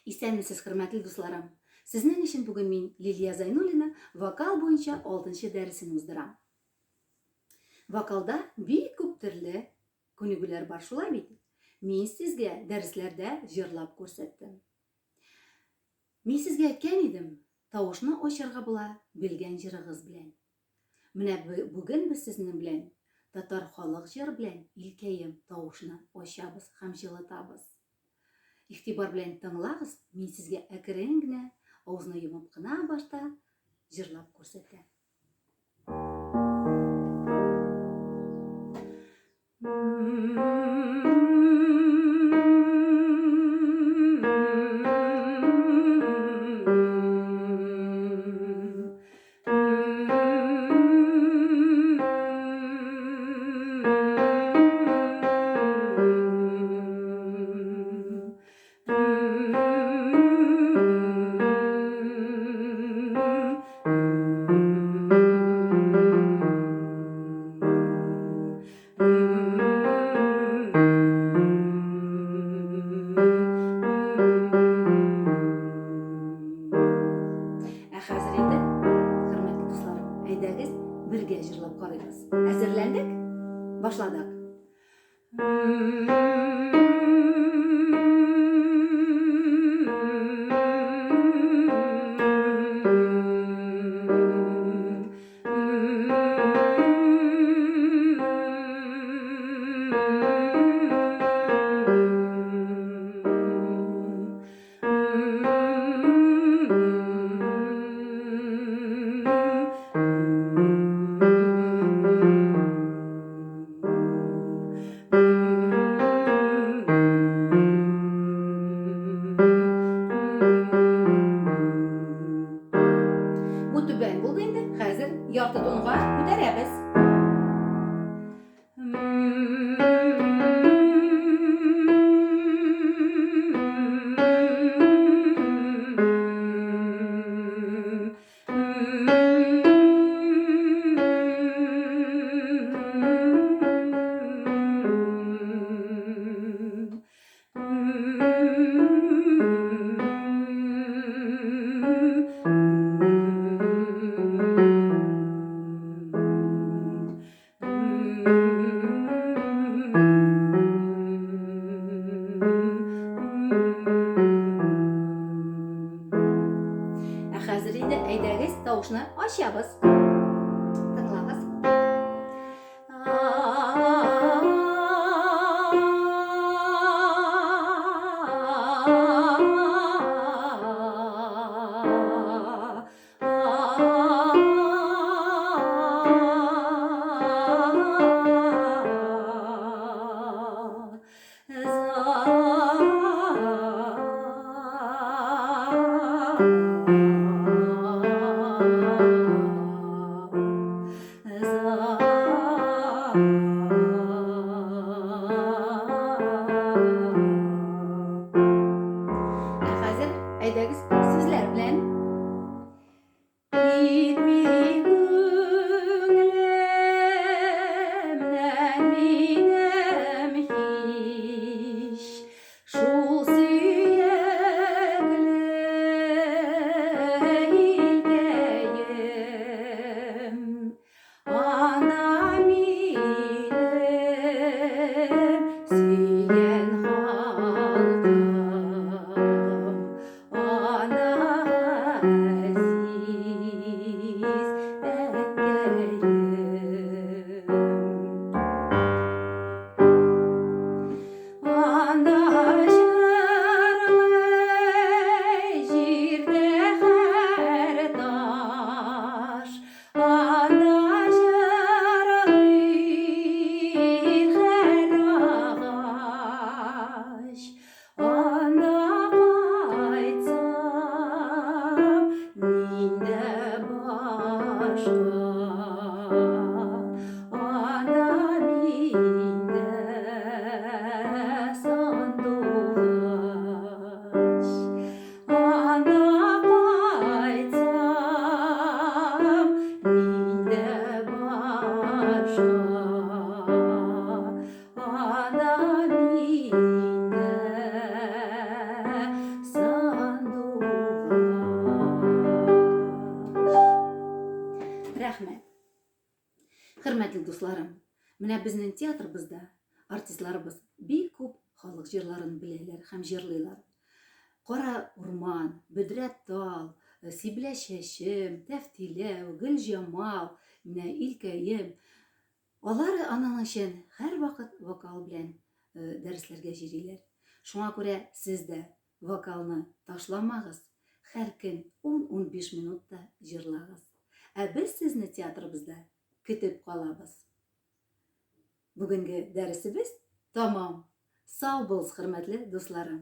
Исәнмесез, хөрмәтле дусларым. Сезнең өчен бүген мин Лилия Зәйнуллина вокал буенча 6-нчы дәресен уздырам. Вокалда бик күп төрле күнегүләр бар, шулай бит? Мин сезгә дәресләрдә җырлап күрсәттем. Мин сезгә әйткән идем, тавышны ачарга була белгән җырыгыз белән. Менә бүген без сезнең белән татар халык җыры белән илкәем тавышны ачабыз һәм җылытабыз. Игътибар белән тыңлагыз, мин сезгә әкрен генә, авызны йомып кына башта җырлап күрсәтәм. Әйдәгез, бергә җырлап карыйбыз. Әзерләндек? Башладык. Түбән булды инде. Хәзер ярты тонга күтәрәбез. Хәзер инде әйдәгез тавышны ачабыз. Тыңлагыз. Хәзер әйдәгез сезләр белән Хөрмәтле дусларым, менә безнең театрыбызда артистларыбыз бик күп халык җырларын беләләр һәм җырлыйлар. Кара урман, бөдрә тал, сибелә чәчем, тәфтиләү, гөл җамал, менә илкәем. Алар аның өчен һәр вакыт вокал белән дәресләргә җырлыйлар. Шуңа күрә сез дә вокалны ташламагыз, һәр көн 10-15 минутта җырлагыз. Ә без сезне театрыбызда көтеп калабыз. Бүгенге дәресебез тамам. Сау булыгыз, хөрмәтле дусларым.